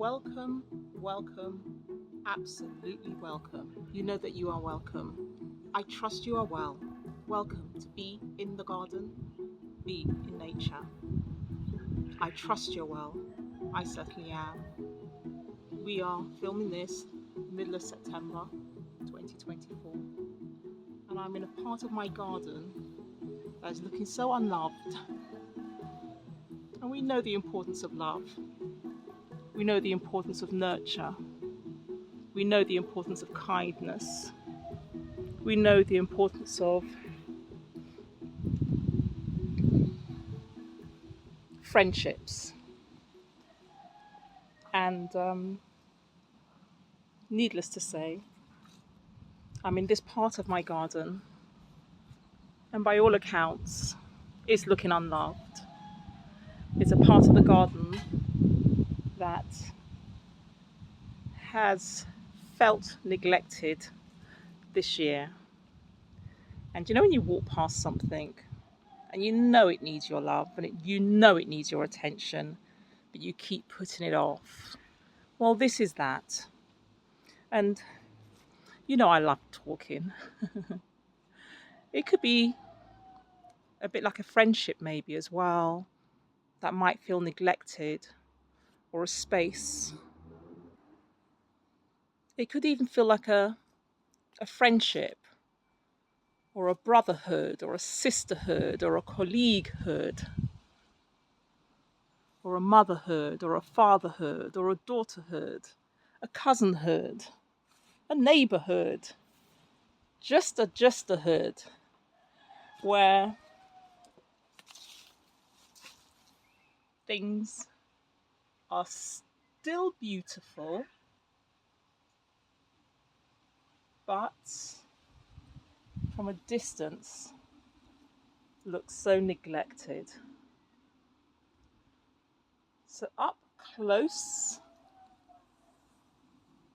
Welcome, welcome, absolutely welcome. You know that you are welcome. I trust you are well. Welcome to be in the garden, be in nature. I trust you're well. I certainly am. We are filming this middle of September 2024, and I'm in a part of my garden that is looking so unloved. And we know the importance of love. We know the importance of nurture. We know the importance of kindness. We know the importance of friendships. And needless to say, I'm in this part of my garden, and by all accounts, it's looking unloved. It's a part of the garden that has felt neglected this year. And you know when you walk past something and you know it needs your love and you know it needs your attention, but you keep putting it off? Well, this is that. And you know I love talking. It could be a bit like a friendship maybe as well that might feel neglected, or a space. It could even feel like a friendship or a brotherhood or a sisterhood or a colleaguehood or a motherhood or a fatherhood or a daughterhood, a cousinhood, a neighborhood, just a hood where things are still beautiful, but from a distance looks so neglected. So up close,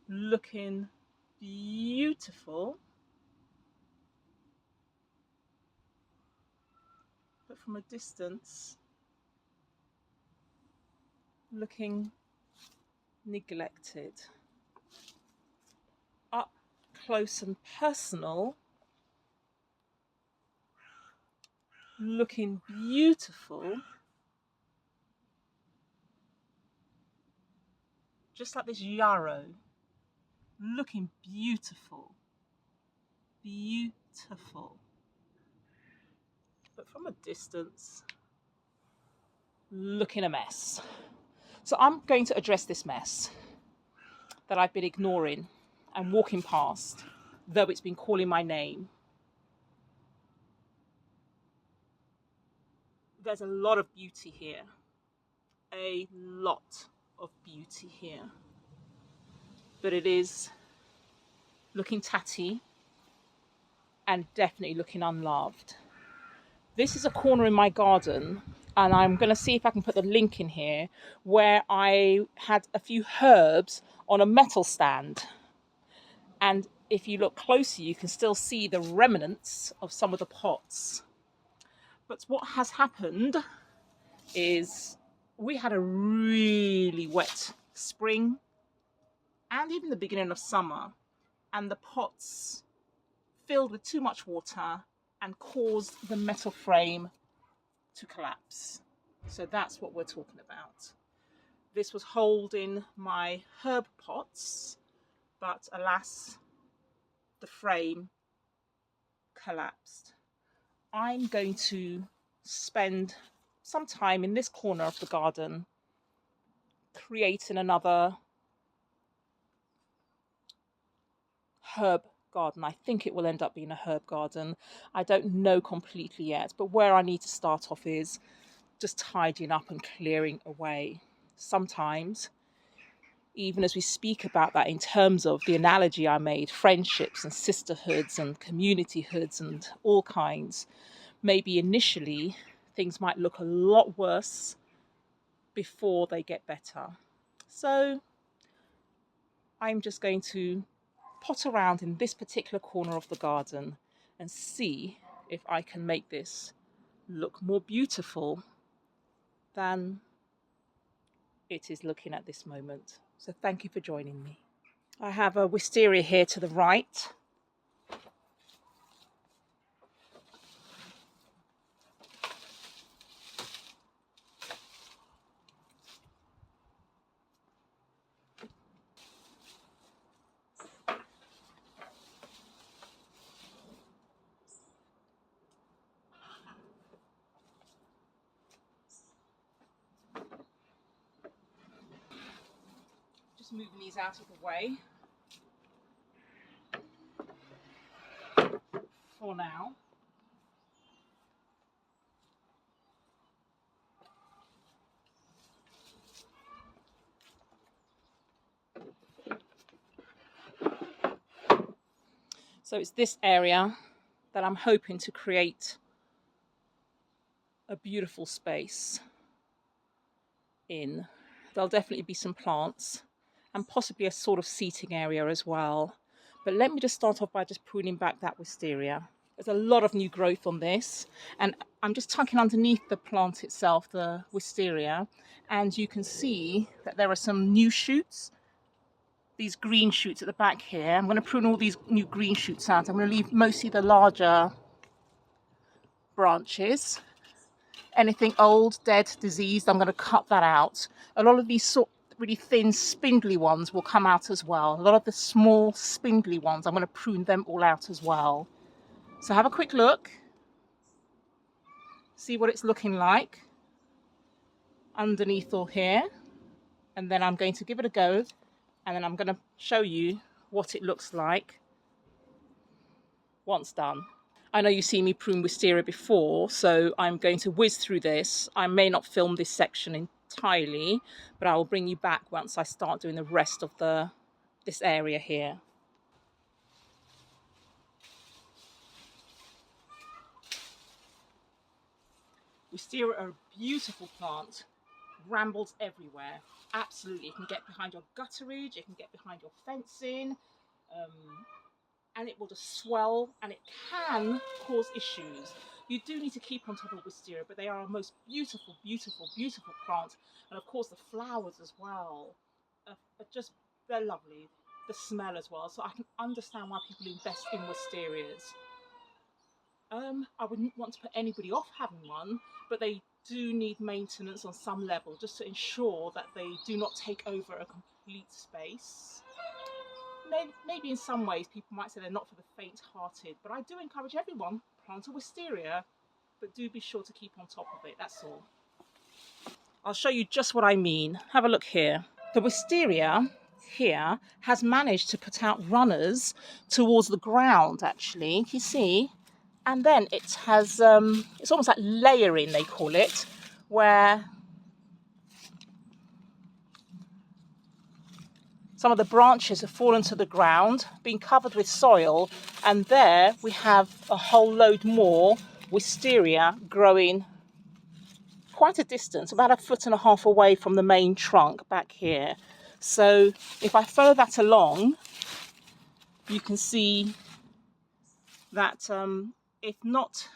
looking beautiful, but from a distance looking neglected. Up close and personal, looking beautiful, just like this yarrow, looking beautiful, beautiful, but from a distance looking a mess. So I'm going to address this mess that I've been ignoring and walking past, though it's been calling my name. There's a lot of beauty here. A lot of beauty here. But it is looking tatty and definitely looking unloved. This is a corner in my garden, and I'm going to see if I can put the link in here, where I had a few herbs on a metal stand. And if you look closer, you can still see the remnants of some of the pots. But what has happened is we had a really wet spring and even the beginning of summer, and the pots filled with too much water and caused the metal frame to collapse. So that's what we're talking about. This was holding my herb pots, but alas, the frame collapsed. I'm going to spend some time in this corner of the garden creating another herb garden. I think it will end up being a herb garden. I don't know completely yet, but where I need to start off is just tidying up and clearing away. Sometimes, even as we speak about that in terms of the analogy I made, friendships and sisterhoods and community hoods and all kinds, maybe initially things might look a lot worse before they get better. So I'm just going to pot around in this particular corner of the garden and see if I can make this look more beautiful than it is looking at this moment. So thank you for joining me. I have a wisteria here to the right. Just moving these out of the way for now. So it's this area that I'm hoping to create a beautiful space in. There'll definitely be some plants and possibly a sort of seating area as well. But let me just start off by just pruning back that wisteria. There's a lot of new growth on this, and I'm just tucking underneath the plant itself, the wisteria, and you can see that there are some new shoots, these green shoots at the back here. I'm going to prune all these new green shoots out. I'm going to leave mostly the larger branches. Anything old, dead, diseased, I'm going to cut that out. A lot of these really thin, spindly ones will come out as well. A lot of the small, spindly ones, I'm going to prune them all out as well. So have a quick look. See what it's looking like underneath all here. And then I'm going to give it a go. And then I'm going to show you what it looks like once done. I know you've seen me prune wisteria before, so I'm going to whiz through this. I may not film this section entirely, but I will bring you back once I start doing the rest of this area here. Wisteria are a beautiful plant, brambles everywhere. Absolutely, it can get behind your gutterage, it can get behind your fencing, and it will just swell, and it can cause issues. You do need to keep on top of wisteria, but they are a most beautiful, beautiful, beautiful plant. And of course the flowers as well are just, they're lovely. The smell as well. So I can understand why people invest in wisterias. I wouldn't want to put anybody off having one, but they do need maintenance on some level just to ensure that they do not take over a complete space. Maybe in some ways people might say they're not for the faint-hearted, but I do encourage everyone, plant a wisteria, but do be sure to keep on top of it, that's all. I'll show you just what I mean. Have a look here. The wisteria here has managed to put out runners towards the ground, actually. You see? And then it has, it's almost like layering, they call it, where some of the branches have fallen to the ground, been covered with soil, and there we have a whole load more wisteria growing quite a distance, about 1.5 foot away from the main trunk back here. So if I follow that along, you can see that if not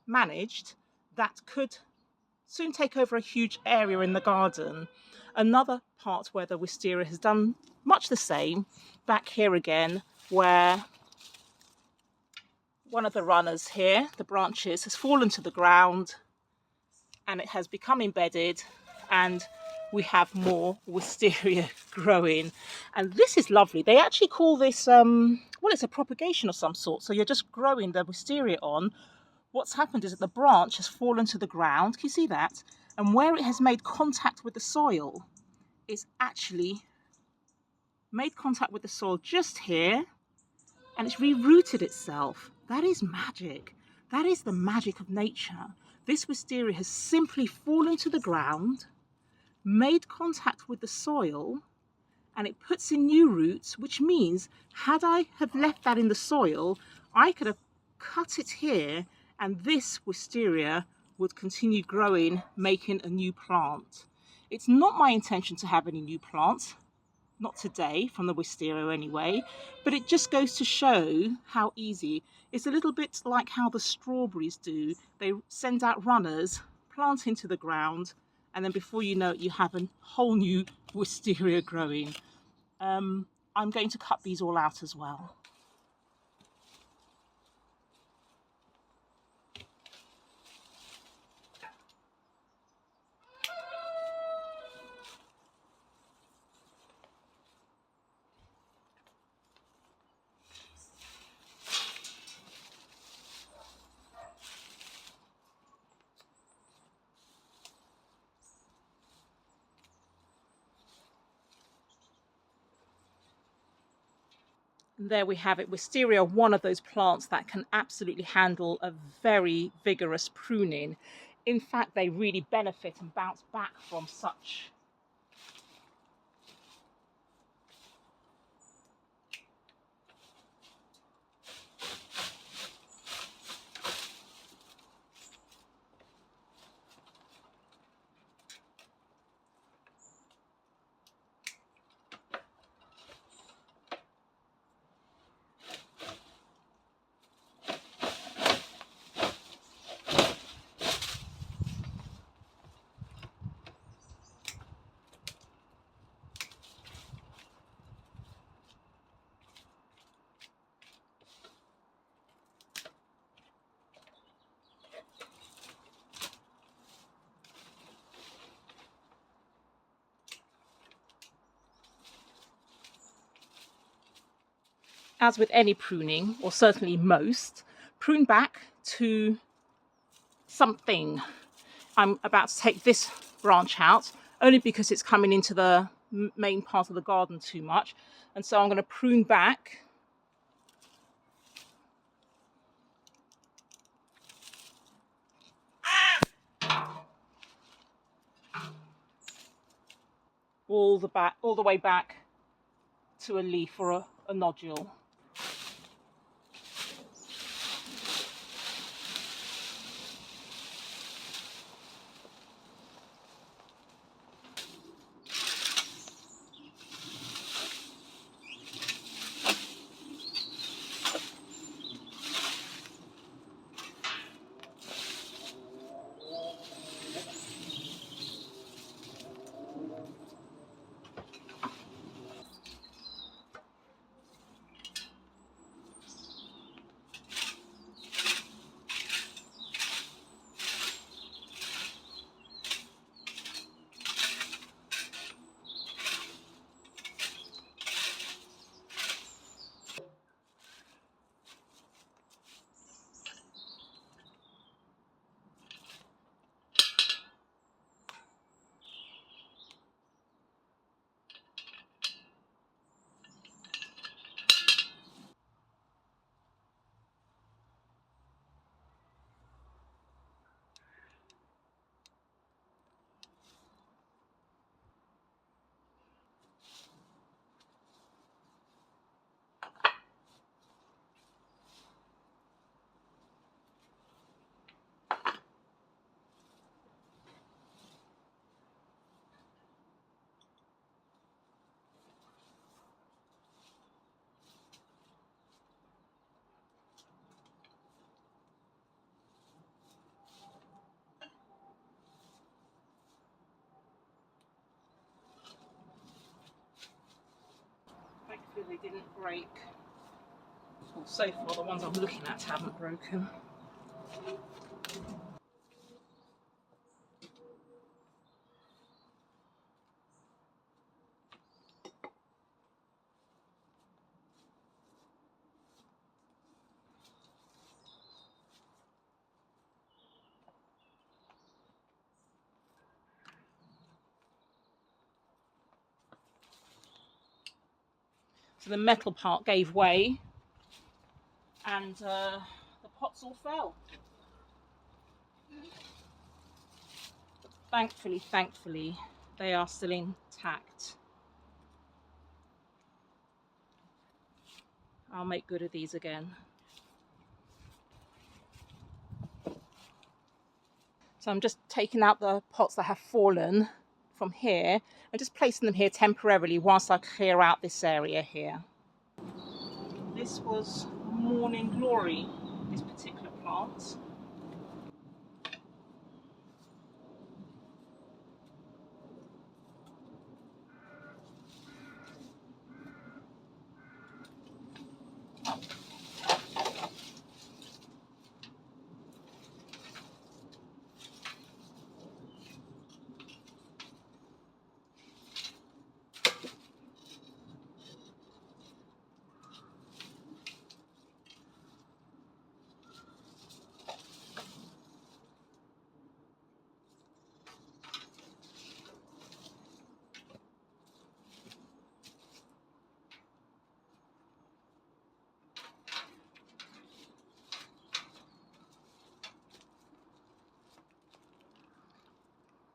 managed, that could soon take over a huge area in the garden. Another part where the wisteria has done much the same, back here again, where one of the runners here, the branches, has fallen to the ground and it has become embedded, and we have more wisteria growing. And this is lovely. They actually call this, well, it's a propagation of some sort. So you're just growing the wisteria on. What's happened is that the branch has fallen to the ground. Can you see that? And where it has made contact with the soil, it's actually made contact with the soil just here, and it's rerouted itself. That is magic. That is the magic of nature. This wisteria has simply fallen to the ground, made contact with the soil, and it puts in new roots, which means had I have left that in the soil, I could have cut it here, and this wisteria would continue growing, making a new plant. It's not my intention to have any new plants, not today, from the wisteria anyway, but it just goes to show how easy. It's a little bit like how the strawberries do. They send out runners, plant into the ground, and then before you know it, you have a whole new wisteria growing. I'm going to cut these all out as well. And there we have it, wisteria, one of those plants that can absolutely handle a very vigorous pruning. In fact, they really benefit and bounce back from such. As with any pruning, or certainly most, prune back to something. I'm about to take this branch out only because it's coming into the main part of the garden too much, and so I'm going to prune back all the way back to a leaf or a nodule. Thankfully they didn't break. Well, so far the ones I'm looking at haven't broken. So the metal part gave way and the pots all fell. But thankfully, they are still intact. I'll make good of these again. So I'm just taking out the pots that have fallen from here and just placing them here temporarily whilst I clear out this area here. This was Morning Glory, this particular plant.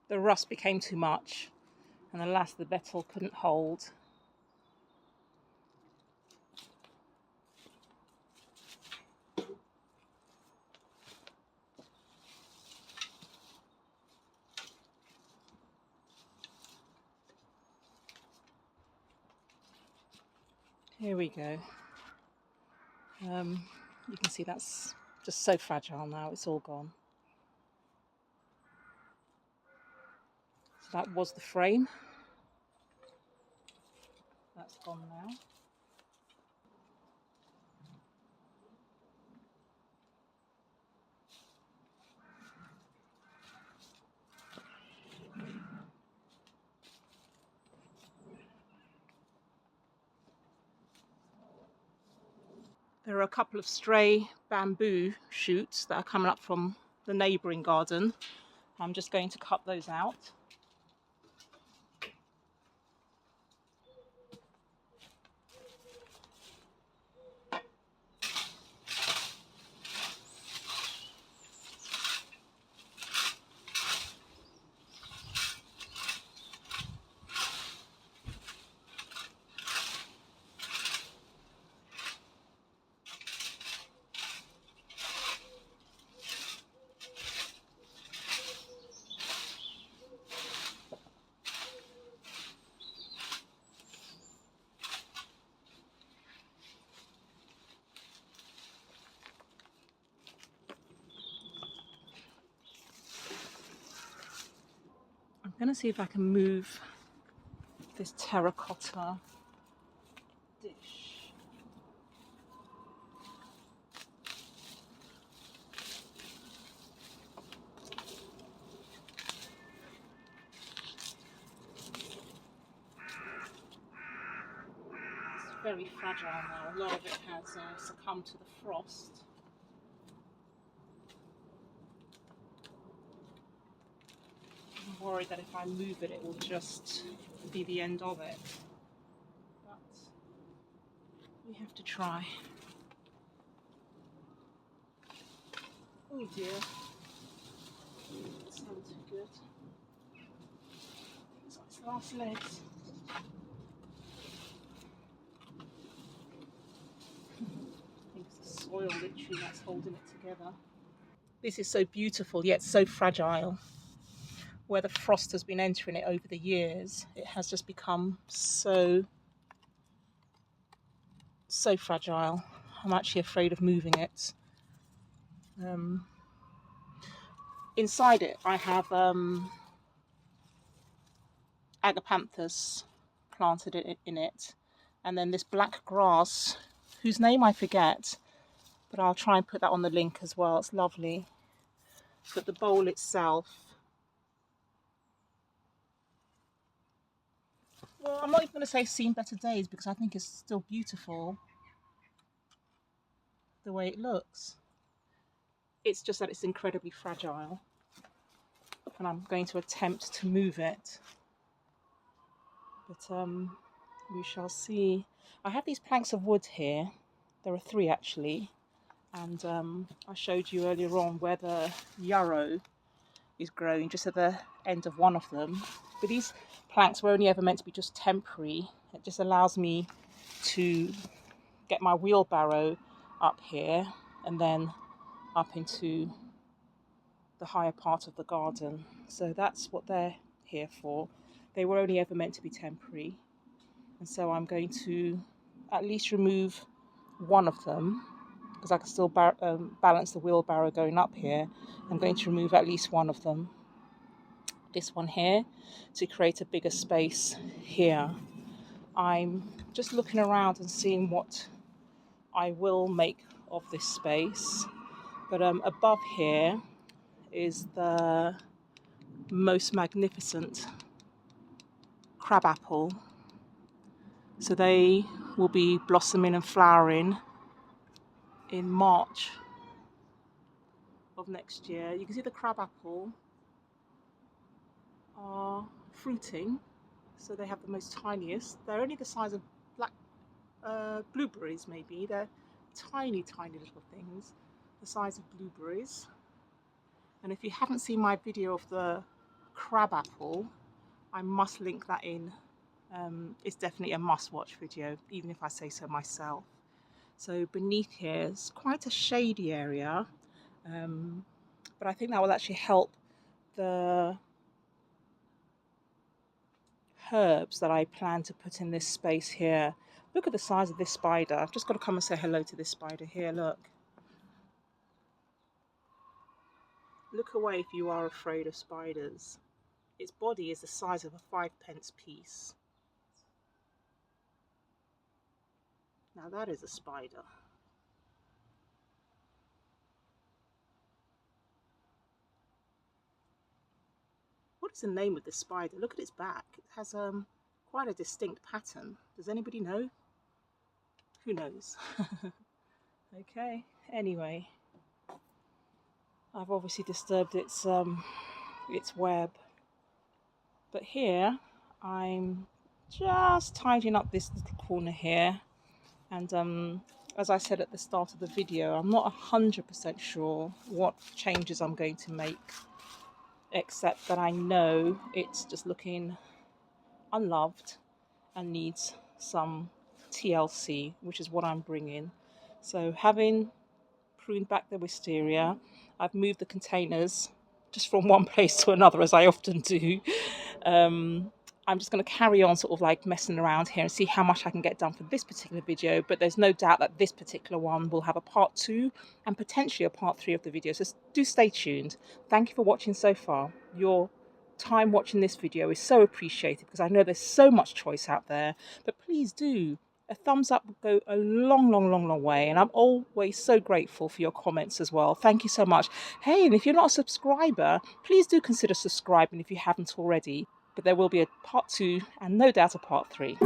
the rust became too much, and alas, the metal couldn't hold. Here we go. You can see that's just so fragile now, it's all gone. So that was the frame. That's gone now. There are a couple of stray bamboo shoots that are coming up from the neighbouring garden. I'm just going to cut those out. I'm going to see if I can move this terracotta dish. It's very fragile now. A lot of it has succumbed to the frost. I'm worried that if I move it, it will just be the end of it. But we have to try. Oh dear. It's not too good. It's on its last legs. I think it's the soil literally that's holding it together. This is so beautiful yet so fragile. Where the frost has been entering it over the years, it has just become so fragile. I'm actually afraid of moving it. Inside it, I have agapanthus planted in it, and then this black grass, whose name I forget, but I'll try and put that on the link as well. It's lovely. But the bowl itself, well, I'm not even going to say seen better days, because I think it's still beautiful the way it looks. It's just that it's incredibly fragile, and I'm going to attempt to move it, but we shall see. I have these planks of wood here. There are 3 actually, and I showed you earlier on where the yarrow is growing just at the end of one of them. But these planks were only ever meant to be just temporary. It just allows me to get my wheelbarrow up here and then up into the higher part of the garden. So that's what they're here for. They were only ever meant to be temporary, and so I'm going to at least remove one of them, because I can still balance the wheelbarrow going up here. I'm going to remove at least one of them, this one here, to create a bigger space here. I'm just looking around and seeing what I will make of this space, but above here is the most magnificent crabapple. So they will be blossoming and flowering in March of next year. You can see the crabapple are fruiting, so they have the most tiniest. They're only the size of black blueberries, maybe. They're tiny little things, the size of blueberries. And if you haven't seen my video of the crabapple. I must link that in. It's definitely a must-watch video, even if I say so myself. So beneath here is quite a shady area, but I think that will actually help the herbs that I plan to put in this space here. Look at the size of this spider. I've just got to come and say hello to this spider here. Look away if you are afraid of spiders. Its body is the size of a 5p piece. Now that is a spider. What is the name of this spider? Look at its back. It has quite a distinct pattern. Does anybody know? Who knows? Okay, anyway. I've obviously disturbed its web. But here, I'm just tidying up this little corner here. And as I said at the start of the video, I'm not 100% sure what changes I'm going to make, except that I know it's just looking unloved and needs some TLC, which is what I'm bringing. So having pruned back the wisteria, I've moved the containers just from one place to another, as I often do. I'm just going to carry on sort of like messing around here and see how much I can get done for this particular video, but there's no doubt that this particular one will have a part 2 and potentially a part 3 of the video, so do stay tuned. Thank you for watching so far. Your time watching this video is so appreciated because I know there's so much choice out there, but please do. A thumbs up would go a long way, and I'm always so grateful for your comments as well. Thank you so much. Hey, and if you're not a subscriber, please do consider subscribing if you haven't already. But there will be a part 2 and no doubt a part 3.